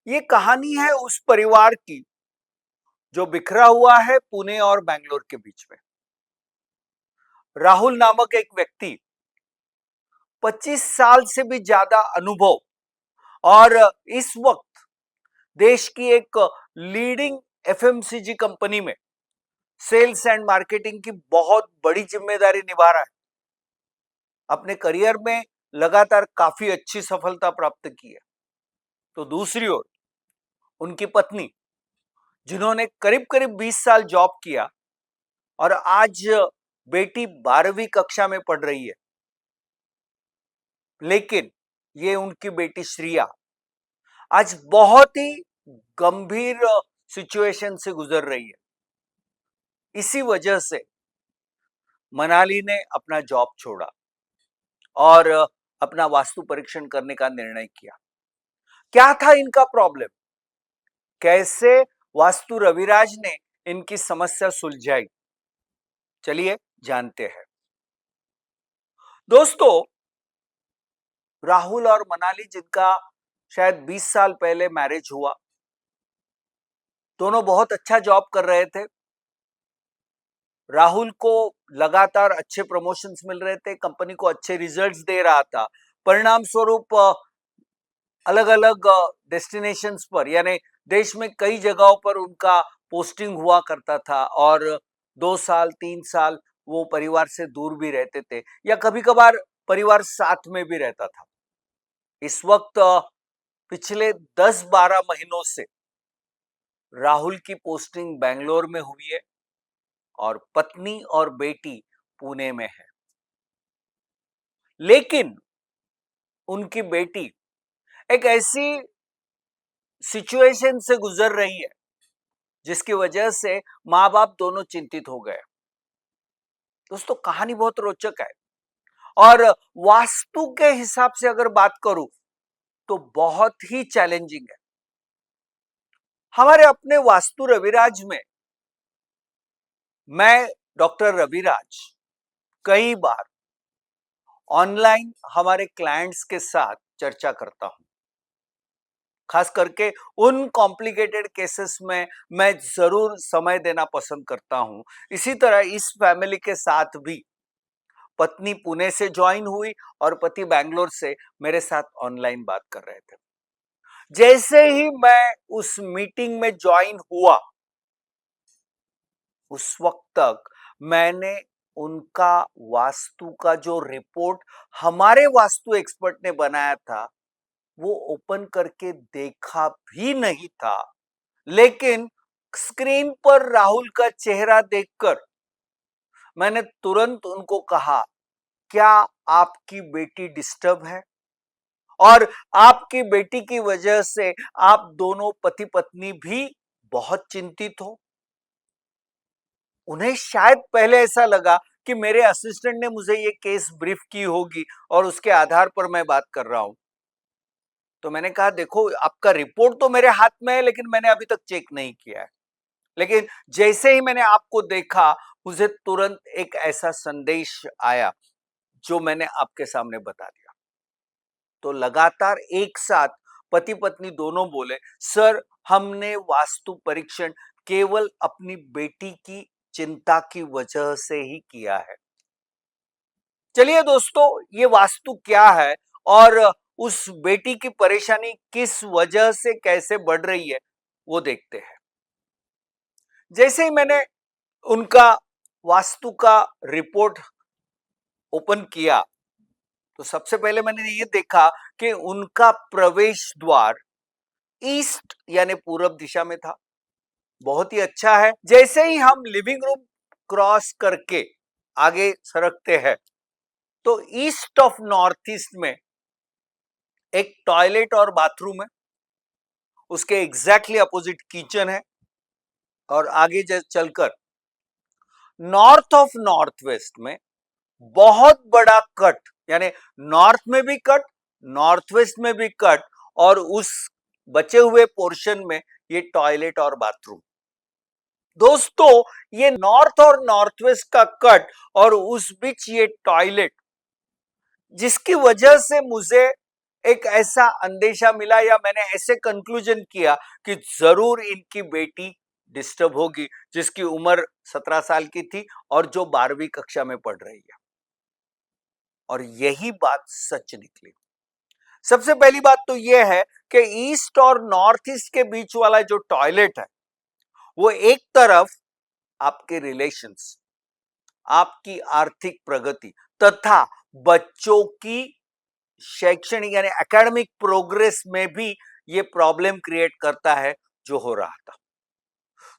ये कहानी है उस परिवार की जो बिखरा हुआ है पुणे और बैंगलोर के बीच में। राहुल नामक एक व्यक्ति 25 साल से भी ज्यादा अनुभव और इस वक्त देश की एक लीडिंग एफएमसीजी कंपनी में सेल्स एंड मार्केटिंग की बहुत बड़ी जिम्मेदारी निभा रहा है। अपने करियर में लगातार काफी अच्छी सफलता प्राप्त की है। तो दूसरी ओर उनकी पत्नी, जिन्होंने करीब करीब 20 साल जॉब किया और आज बेटी 12वीं कक्षा में पढ़ रही है, लेकिन ये उनकी बेटी श्रिया आज बहुत ही गंभीर सिचुएशन से गुजर रही है। इसी वजह से मनाली ने अपना जॉब छोड़ा और अपना वास्तु परीक्षण करने का निर्णय किया। क्या था इनका प्रॉब्लम? कैसे वास्तु रविराज ने इनकी समस्या सुलझाई? चलिए जानते हैं। दोस्तों, राहुल और मनाली, जिनका शायद 20 साल पहले मैरिज हुआ, दोनों बहुत अच्छा जॉब कर रहे थे। राहुल को लगातार अच्छे प्रमोशंस मिल रहे थे, कंपनी को अच्छे रिजल्ट्स दे रहा था। परिणाम स्वरूप अलग अलग डेस्टिनेशंस पर, यानी देश में कई जगहों पर उनका पोस्टिंग हुआ करता था और 2 साल 3 साल वो परिवार से दूर भी रहते थे या कभी कभार परिवार साथ में भी रहता था। इस वक्त पिछले 10-12 महीनों से राहुल की पोस्टिंग बेंगलोर में हुई है और पत्नी और बेटी पुणे में है। लेकिन उनकी बेटी एक ऐसी सिचुएशन से गुजर रही है जिसकी वजह से माँ बाप दोनों चिंतित हो गए। दोस्तों, कहानी बहुत रोचक है और वास्तु के हिसाब से अगर बात करूं तो बहुत ही चैलेंजिंग है। हमारे अपने वास्तु रविराज में मैं, डॉक्टर रविराज, कई बार ऑनलाइन हमारे क्लाइंट्स के साथ चर्चा करता हूं। खास करके उन कॉम्प्लिकेटेड केसेस में मैं जरूर समय देना पसंद करता हूं। इसी तरह इस फैमिली के साथ भी पत्नी पुणे से ज्वाइन हुई और पति बैंगलोर से मेरे साथ ऑनलाइन बात कर रहे थे। जैसे ही मैं उस मीटिंग में ज्वाइन हुआ, उस वक्त तक मैंने उनका वास्तु का जो रिपोर्ट हमारे वास्तु एक्सपर्ट ने बनाया था वो ओपन करके देखा भी नहीं था। लेकिन स्क्रीन पर राहुल का चेहरा देखकर मैंने तुरंत उनको कहा, क्या आपकी बेटी डिस्टर्ब है? और आपकी बेटी की वजह से आप दोनों पति पत्नी भी बहुत चिंतित हो। उन्हें शायद पहले ऐसा लगा कि मेरे असिस्टेंट ने मुझे ये केस ब्रीफ की होगी और उसके आधार पर मैं बात कर रहा हूं। तो मैंने कहा, देखो, आपका रिपोर्ट तो मेरे हाथ में है लेकिन मैंने अभी तक चेक नहीं किया है। लेकिन जैसे ही मैंने आपको देखा, मुझे तुरंत एक ऐसा संदेश आया जो मैंने आपके सामने बता दिया। तो लगातार एक साथ पति पत्नी दोनों बोले, सर, हमने वास्तु परीक्षण केवल अपनी बेटी की चिंता की वजह से ही किया है। चलिए दोस्तों, ये वास्तु क्या है और उस बेटी की परेशानी किस वजह से कैसे बढ़ रही है वो देखते हैं। जैसे ही मैंने उनका वास्तु का रिपोर्ट ओपन किया तो सबसे पहले मैंने ये देखा कि उनका प्रवेश द्वार ईस्ट यानी पूरब दिशा में था। बहुत ही अच्छा है। जैसे ही हम लिविंग रूम क्रॉस करके आगे सरकते हैं तो ईस्ट ऑफ नॉर्थ ईस्ट में एक टॉयलेट और बाथरूम है, उसके एग्जैक्टली अपोजिट किचन है और आगे चलकर नॉर्थ ऑफ नॉर्थ वेस्ट में बहुत बड़ा कट, यानी नॉर्थ में भी कट, नॉर्थ वेस्ट में भी कट और उस बचे हुए पोर्शन में ये टॉयलेट और बाथरूम। दोस्तों, ये नॉर्थ और नॉर्थ वेस्ट का कट और उस बीच ये टॉयलेट, जिसकी वजह से मुझे एक ऐसा अंदेशा मिला या मैंने ऐसे कंक्लूजन किया कि जरूर इनकी बेटी डिस्टर्ब होगी, जिसकी उम्र 17 साल की थी और जो 12वीं कक्षा में पढ़ रही है। और यही बात सच निकली। सबसे पहली बात तो यह है कि ईस्ट और नॉर्थ ईस्ट के बीच वाला जो टॉयलेट है, वो एक तरफ आपके रिलेशंस, आपकी आर्थिक प्रगति तथा बच्चों की शैक्षणिक यानी एकेडमिक प्रोग्रेस में भी ये प्रॉब्लम क्रिएट करता है जो हो रहा था।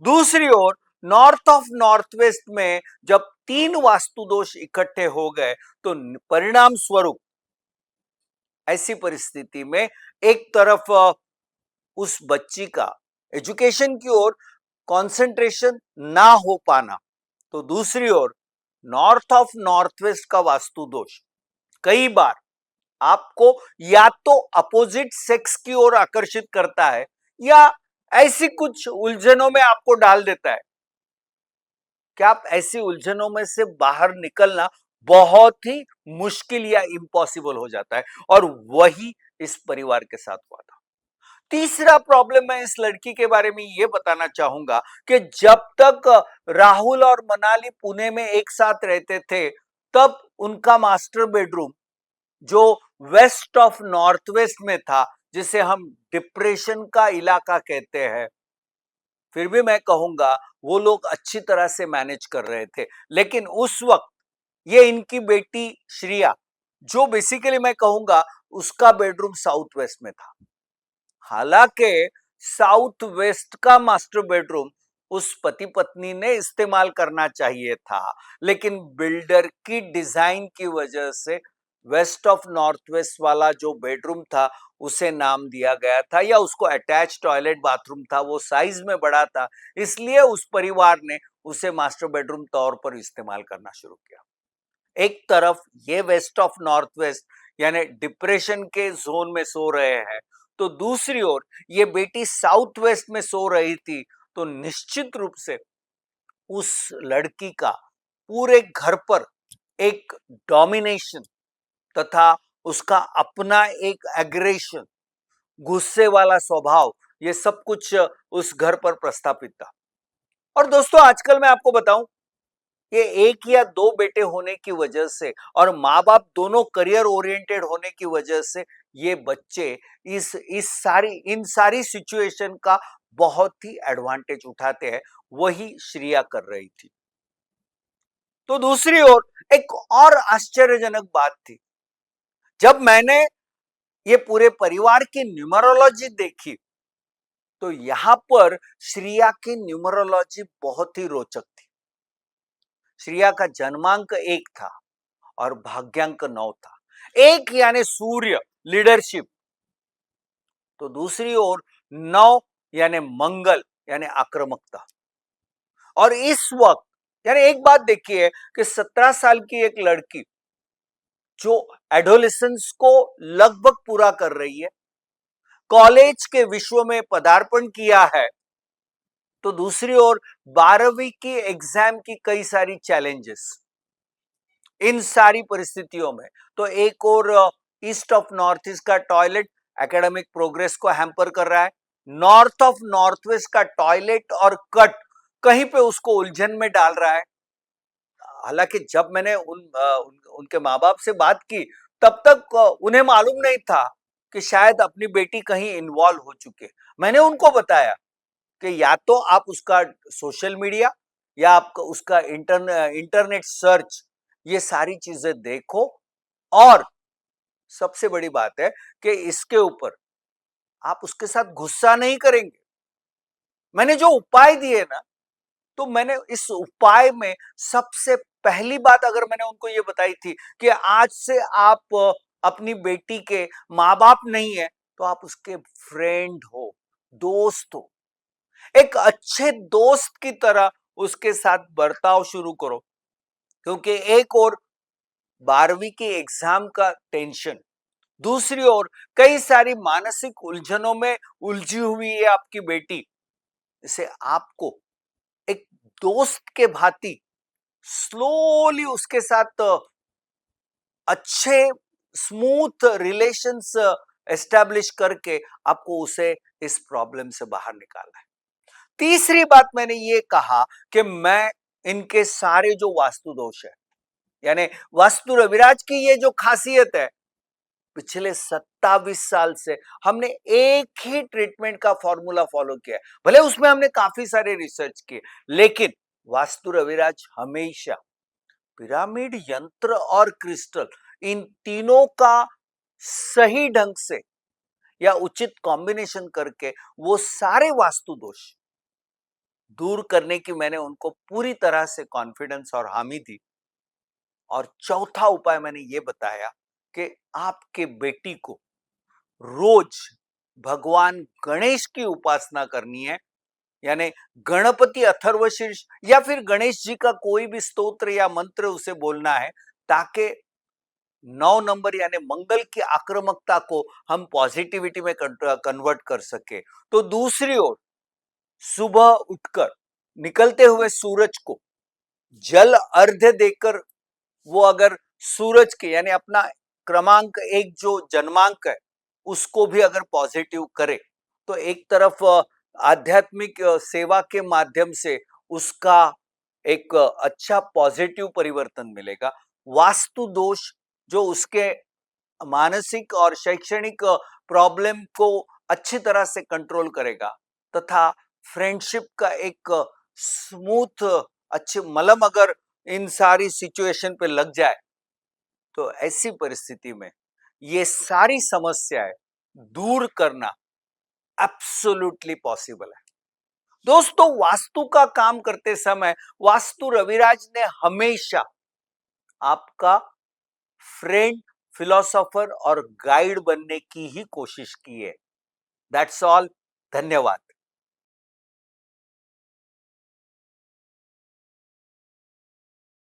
दूसरी ओर नॉर्थ ऑफ नॉर्थ वेस्ट में जब 3 वास्तु दोष इकट्ठे हो गए तो परिणाम स्वरूप ऐसी परिस्थिति में एक तरफ उस बच्ची का एजुकेशन की ओर कंसंट्रेशन ना हो पाना, तो दूसरी ओर नॉर्थ ऑफ नॉर्थ वेस्ट का वास्तु दोष कई बार आपको या तो अपोजिट सेक्स की ओर आकर्षित करता है या ऐसी कुछ उलझनों में आपको डाल देता है कि आप ऐसी उलझनों में से बाहर निकलना बहुत ही मुश्किल या इम्पॉसिबल हो जाता है। और वही इस परिवार के साथ हुआ था। तीसरा प्रॉब्लम मैं इस लड़की के बारे में ये बताना चाहूंगा कि जब तक राहुल और मनाली पुणे में एक साथ रहते थे, तब उनका मास्टर बेडरूम जो वेस्ट ऑफ नॉर्थ वेस्ट में था, जिसे हम डिप्रेशन का इलाका कहते हैं, फिर भी मैं कहूंगा वो लोग अच्छी तरह से मैनेज कर रहे थे। लेकिन उस वक्त ये इनकी बेटी श्रिया, जो बेसिकली मैं कहूंगा उसका बेडरूम साउथ वेस्ट में था। हालांकि साउथ वेस्ट का मास्टर बेडरूम उस पति पत्नी ने इस्तेमाल करना चाहिए था, लेकिन बिल्डर की डिजाइन की वजह से वेस्ट ऑफ नॉर्थ वेस्ट वाला जो बेडरूम था उसे नाम दिया गया था, या उसको अटैच टॉयलेट बाथरूम था, वो साइज में बड़ा था, इसलिए उस परिवार ने उसे मास्टर बेडरूम तौर पर इस्तेमाल करना शुरू किया। एक तरफ ये वेस्ट ऑफ नॉर्थ वेस्ट यानी डिप्रेशन के जोन में सो रहे हैं, तो दूसरी ओर ये बेटी साउथ वेस्ट में सो रही थी, तो निश्चित रूप से उस लड़की का पूरे घर पर एक डोमिनेशन तथा उसका अपना एक एग्रेशन, गुस्से वाला स्वभाव, ये सब कुछ उस घर पर प्रस्थापित था। और दोस्तों, आजकल मैं आपको बताऊं, ये एक या दो बेटे होने की वजह से और माँ बाप दोनों करियर ओरिएंटेड होने की वजह से ये बच्चे इस सारी इन सारी सिचुएशन का बहुत ही एडवांटेज उठाते हैं। वही श्रिया कर रही थी। तो दूसरी ओर एक और आश्चर्यजनक बात थी, जब मैंने ये पूरे परिवार की न्यूमरोलॉजी देखी, तो यहां पर श्रिया की न्यूमरोलॉजी बहुत ही रोचक थी। श्रिया का जन्मांक 1 था और भाग्यांक 9 था। 1 यानी सूर्य, लीडरशिप, तो दूसरी ओर 9 यानी मंगल, यानी आक्रामकता। और इस वक्त यानी एक बात देखिए कि 17 साल की एक लड़की जो एडोलेसेंस को लगभग पूरा कर रही है, कॉलेज के विश्व में पदार्पण किया है, तो दूसरी ओर 12वीं की एग्जाम की कई सारी चैलेंजेस। इन सारी परिस्थितियों में तो एक और ईस्ट ऑफ नॉर्थ ईस्ट का टॉयलेट एकेडमिक प्रोग्रेस को हैम्पर कर रहा है, नॉर्थ ऑफ नॉर्थ वेस्ट का टॉयलेट और कट कहीं पे उसको उलझन में डाल रहा है। हालांकि जब मैंने उनके माँ बाप से बात की, तब तक उन्हें मालूम नहीं था कि शायद अपनी बेटी कहीं इन्वॉल्व हो चुके। मैंने उनको बताया कि या तो आप उसका सोशल मीडिया या आप उसका इंटरनेट सर्च, ये सारी चीजें देखो, और सबसे बड़ी बात है कि इसके ऊपर आप उसके साथ गुस्सा नहीं करेंगे। मैंने जो उपाय दिए ना, तो मैंने इस उपाय में सबसे पहली बात अगर मैंने उनको ये बताई थी कि आज से आप अपनी बेटी के माँ बाप नहीं है, तो आप उसके फ्रेंड हो, दोस्त हो। एक अच्छे दोस्त की तरह उसके साथ बर्ताव शुरू करो, क्योंकि एक और 12वीं के एग्जाम का टेंशन, दूसरी ओर कई सारी मानसिक उलझनों में उलझी हुई है आपकी बेटी। इसे आपको एक दोस्त के भांति स्लोली उसके साथ अच्छे स्मूथ रिलेशंस एस्टैब्लिश करके आपको उसे इस प्रॉब्लम से बाहर निकालना है। तीसरी बात मैंने ये कहा कि मैं इनके सारे जो वास्तु दोष है, यानी वास्तु रविराज की ये जो खासियत है, पिछले 27 साल से हमने एक ही ट्रीटमेंट का फॉर्मूला फॉलो किया है। भले उसमें हमने काफी सारे रिसर्च किए, लेकिन वास्तु रविराज हमेशा पिरामिड यंत्र और क्रिस्टल, इन तीनों का सही ढंग से या उचित कॉम्बिनेशन करके वो सारे वास्तु दोष दूर करने की मैंने उनको पूरी तरह से कॉन्फिडेंस और हामी दी। और चौथा उपाय मैंने ये बताया कि आपके बेटी को रोज भगवान गणेश की उपासना करनी है, यानी गणपति अथर्वशीर्ष या फिर गणेश जी का कोई भी स्तोत्र या मंत्र उसे बोलना है, ताकि 9 नंबर यानी मंगल की आक्रामकता को हम पॉजिटिविटी में कन्वर्ट कर सके। तो दूसरी ओर सुबह उठकर निकलते हुए सूरज को जल अर्घ्य देकर, वो अगर सूरज के यानी अपना क्रमांक 1 जो जन्मांक है उसको भी अगर पॉजिटिव करे, तो एक तरफ आध्यात्मिक सेवा के माध्यम से उसका एक अच्छा पॉजिटिव परिवर्तन मिलेगा। वास्तु दोष जो उसके मानसिक और शैक्षणिक प्रॉब्लम को अच्छी तरह से कंट्रोल करेगा, तथा फ्रेंडशिप का एक स्मूथ अच्छे मलम अगर इन सारी सिचुएशन पे लग जाए, तो ऐसी परिस्थिति में ये सारी समस्याएं दूर करना एब्सोल्युटली पॉसिबल है। दोस्तों, वास्तु का काम करते समय वास्तु रविराज ने हमेशा आपका फ्रेंड, फिलोसोफर और गाइड बनने की ही कोशिश की है। That's all. धन्यवाद।